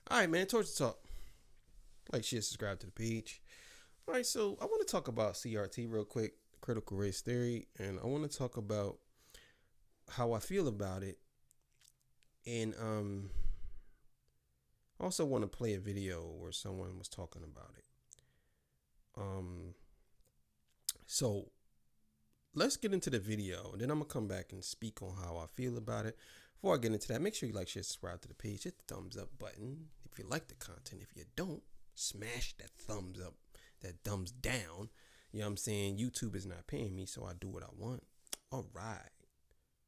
All right, man. Towards the talk. Like, share, subscribe to the page. All right, so I want to talk about CRT real quick, critical race theory, and I want to talk about how I feel about it, and I also want to play a video where someone was talking about it. Um, so let's get into the video, and then I'm gonna come back and speak on how I feel about it. Before I get into that, make sure you like, share, subscribe to the page, hit the thumbs up button if you like the content. If you don't, smash that thumbs up, that thumbs down. You know what I'm saying? YouTube is not paying me, so I do what I want. All right.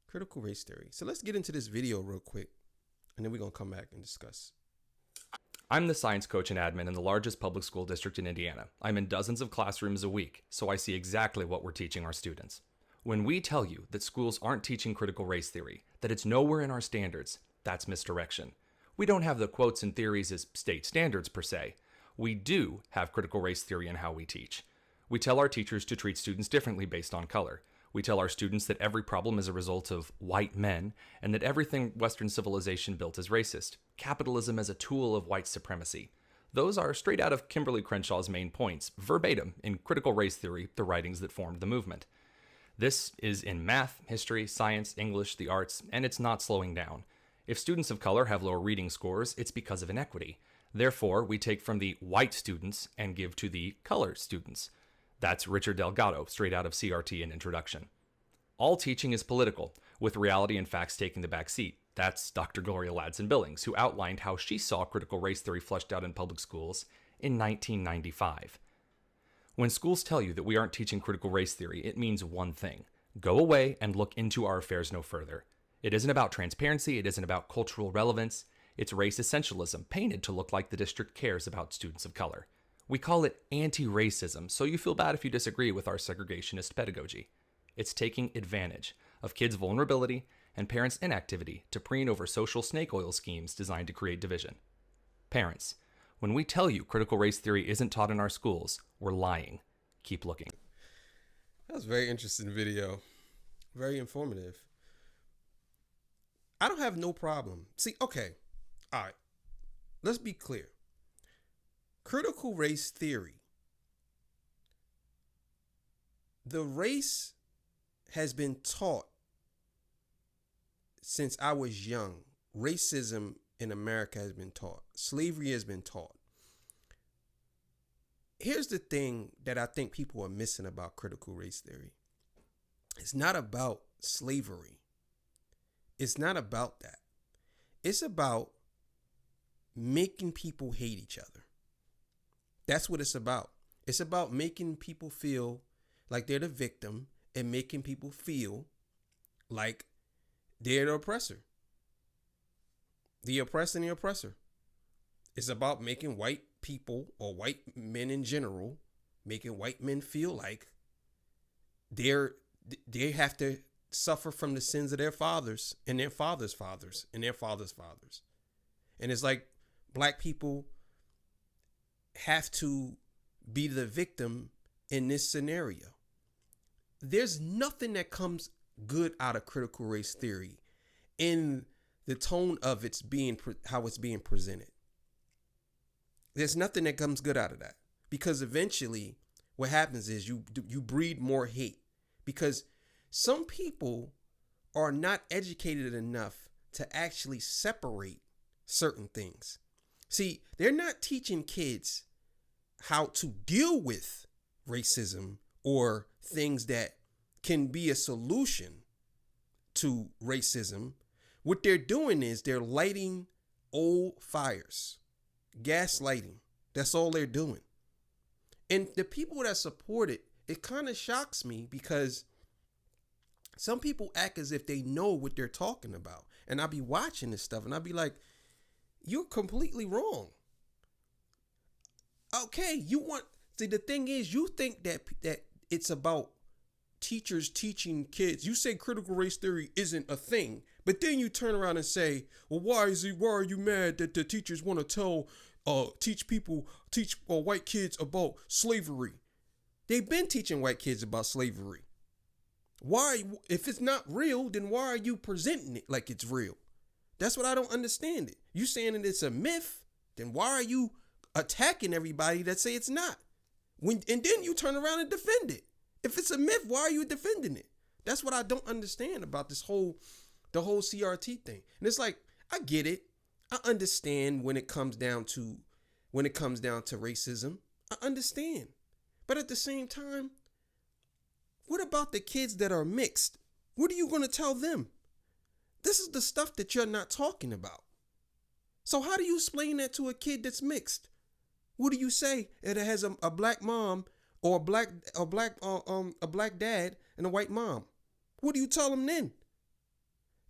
Critical race theory. So let's get into this video real quick, and then we're going to come back and discuss. I'm the science coach and admin in the largest public school district in Indiana. I'm in dozens of classrooms a week, so I see exactly what we're teaching our students. When we tell you that schools aren't teaching critical race theory, that it's nowhere in our standards, that's misdirection. We don't have the quotes and theories as state standards per se. We do have critical race theory in how we teach. We tell our teachers to treat students differently based on color. We tell our students that every problem is a result of white men, and that everything Western civilization built is racist. Capitalism as a tool of white supremacy. Those are straight out of Kimberly Crenshaw's main points, verbatim in Critical Race Theory, the writings that formed the movement. This is in math, history, science, English, the arts, and it's not slowing down. If students of color have lower reading scores, it's because of inequity. Therefore, we take from the white students and give to the color students. That's Richard Delgado, straight out of CRT and Introduction. All teaching is political, with reality and facts taking the back seat. That's Dr. Gloria Ladson-Billings, who outlined how she saw critical race theory fleshed out in public schools in 1995. When schools tell you that we aren't teaching critical race theory, it means one thing. Go away and look into our affairs no further. It isn't about transparency, it isn't about cultural relevance. It's race essentialism, painted to look like the district cares about students of color. We call it anti-racism, so you feel bad if you disagree with our segregationist pedagogy. It's taking advantage of kids' vulnerability and parents' inactivity to preen over social snake oil schemes designed to create division. Parents, when we tell you critical race theory isn't taught in our schools, we're lying. Keep looking. That was a very interesting video. Very informative. I don't have no problem. See, okay. All right. Let's be clear. Critical race theory. The race has been taught since I was young. Racism in America has been taught. Slavery has been taught. Here's the thing that I think people are missing about critical race theory. It's not about slavery. It's not about that. It's about making people hate each other. That's what it's about. It's about making people feel like they're the victim and making people feel like they're the oppressor. The oppressed and the oppressor. It's about making white people or white men in general, making white men feel like they have to suffer from the sins of their fathers and their fathers' fathers and their fathers' fathers. And it's like black people have to be the victim in this scenario. There's nothing that comes good out of critical race theory in the tone of its being, how it's being presented. There's nothing that comes good out of that, because eventually what happens is you breed more hate, because some people are not educated enough to actually separate certain things. See, they're not teaching kids how to deal with racism or things that can be a solution to racism. What they're doing is they're lighting old fires, gaslighting. That's all they're doing. And the people that support it, it kind of shocks me, because some people act as if they know what they're talking about. And I'll be watching this stuff and I'll be like, you're completely wrong. Okay, the thing is, you think that it's about teachers teaching kids. You say critical race theory isn't a thing, but then you turn around and say, well, why are you mad that the teachers want to teach white kids about slavery? They've been teaching white kids about slavery. Why, if it's not real, then why are you presenting it like it's real? That's what I don't understand it. You saying that it's a myth, then why are you attacking everybody that say it's not? And then you turn around and defend it. If it's a myth, why are you defending it? That's what I don't understand about the whole CRT thing. And it's like, I get it. I understand when it comes down to racism. I understand. But at the same time, what about the kids that are mixed? What are you going to tell them? This is the stuff that you're not talking about. So how do you explain that to a kid that's mixed? What do you say? It has a black mom or a black dad and a white mom. What do you tell them then?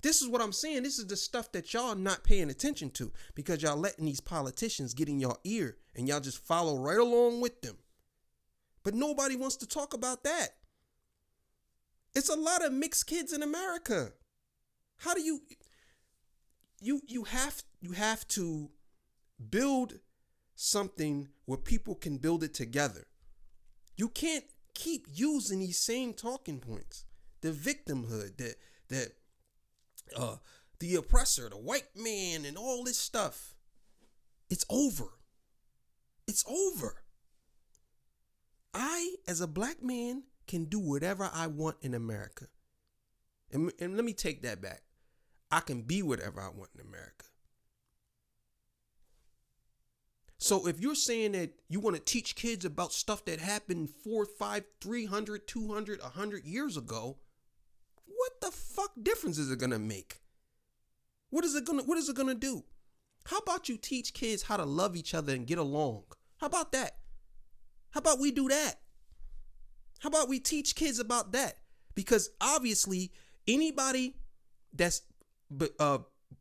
This is what I'm saying. This is the stuff that y'all not paying attention to because y'all letting these politicians get in your ear and y'all just follow right along with them. But nobody wants to talk about that. It's a lot of mixed kids in America. How do you have to build something where people can build it together. You can't keep using these same talking points. The victimhood, the oppressor, the white man, and all this stuff. It's over. It's over. I, as a black man, can do whatever I want in America. And let me take that back. I can be whatever I want in America. So if you're saying that you want to teach kids about stuff that happened 4, 5, 300, 200, 100 years ago, what the fuck difference is it going to make? What is it going to do? How about you teach kids how to love each other and get along? How about that? How about we do that? How about we teach kids about that? Because obviously anybody that's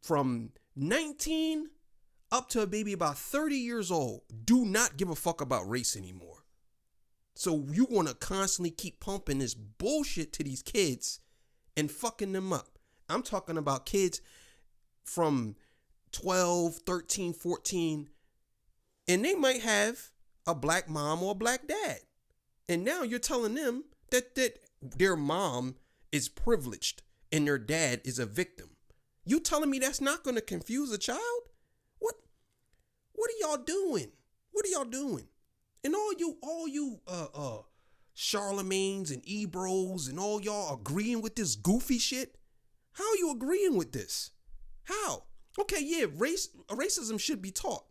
from 19 up to maybe about 30 years old do not give a fuck about race anymore. So you want to constantly keep pumping this bullshit to these kids and fucking them up. I'm talking about kids from 12, 13, 14, and they might have a black mom or a black dad. And now you're telling them that their mom is privileged and their dad is a victim. You telling me that's not going to confuse a child? What are y'all doing? What are y'all doing? And all you Charlemagnes and Ebros and all y'all agreeing with this goofy shit? How are you agreeing with this? How? Okay, yeah, racism should be taught,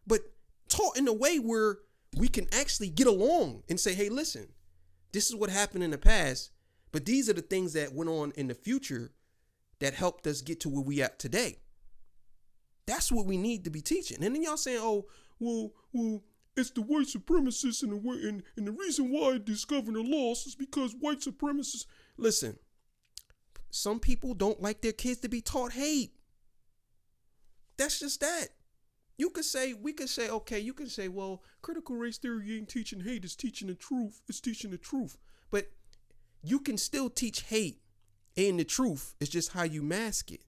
but taught in a way where we can actually get along and say, hey, listen, this is what happened in the past, but these are the things that went on in the future that helped us get to where we at today. That's what we need to be teaching. And then y'all saying, oh, well, it's the white supremacists and the reason why this governor lost is because white supremacists. Listen, some people don't like their kids to be taught hate. That's just that. We could say, okay, you can say, well, critical race theory ain't teaching hate, it's teaching the truth. It's teaching the truth. But you can still teach hate and the truth. It's just how you mask it.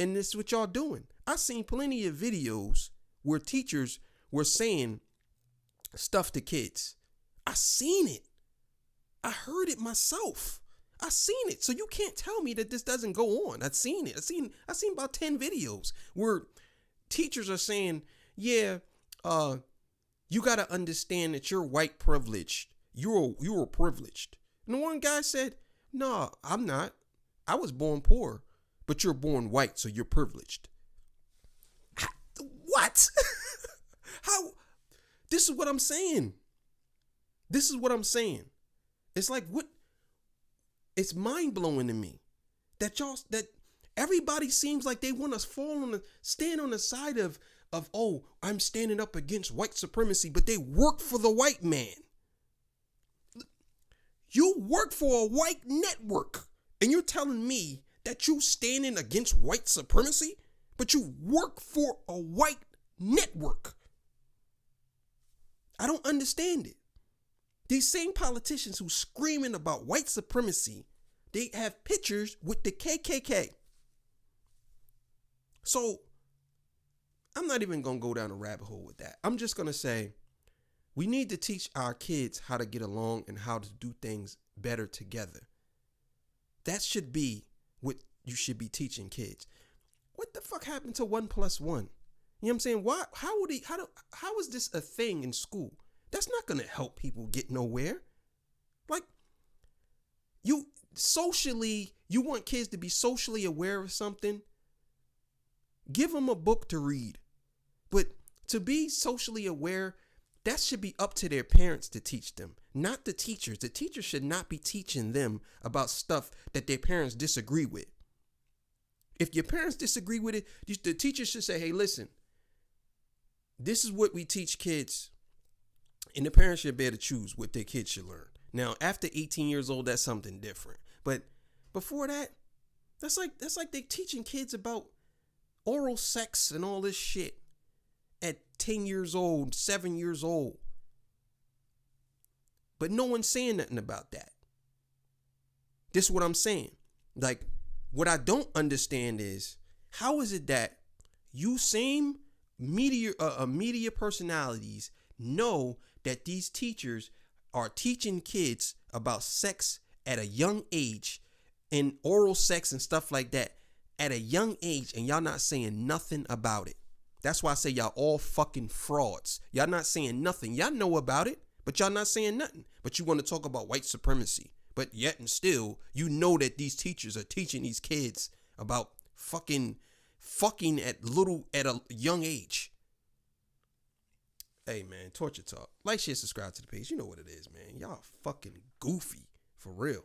And this is what y'all doing. I've seen plenty of videos where teachers were saying stuff to kids. I seen it. I heard it myself. I seen it. So you can't tell me that this doesn't go on. I've seen it. I've seen about 10 videos where teachers are saying, yeah, you got to understand that you're white privileged. You're privileged. And the one guy said, no, I'm not. I was born poor, but you're born white, so you're privileged. What? How? This is what I'm saying. This is what I'm saying. It's like, what? It's mind blowing to me that everybody seems like they want to stand on the side of, oh, I'm standing up against white supremacy, but they work for the white man. You work for a white network and you're telling me that you standing against white supremacy, but you work for a white network. I don't understand it. These same politicians who screaming about white supremacy, they have pictures with the KKK. So I'm not even going to go down a rabbit hole with that. I'm just going to say we need to teach our kids how to get along and how to do things better together. That should be what you should be teaching kids. What the fuck happened to 1+1? You know what I'm saying? Why? How is this a thing in school? That's not gonna help people get nowhere. Like, you want kids to be socially aware of something. Give them a book to read. But to be socially aware, that should be up to their parents to teach them, not the teachers. The teachers should not be teaching them about stuff that their parents disagree with. If your parents disagree with it, the teacher should say, hey, listen, this is what we teach kids. And the parents should be able to choose what their kids should learn. Now, after 18 years old, that's something different. But before that, that's like they teaching kids about oral sex and all this shit at 10 years old, 7 years old. But no one's saying nothing about that. This is what I'm saying. Like, what I don't understand is, how is it that you same media personalities know that these teachers are teaching kids about sex at a young age and oral sex and stuff like that at a young age, and y'all not saying nothing about it? That's why I say y'all all fucking frauds. Y'all not saying nothing. Y'all know about it, but y'all not saying nothing. But you want to talk about white supremacy. But yet and still, you know that these teachers are teaching these kids about fucking at a young age. Hey man, Torture Talk. Like, share, subscribe to the page. You know what it is, man. Y'all fucking goofy. For real.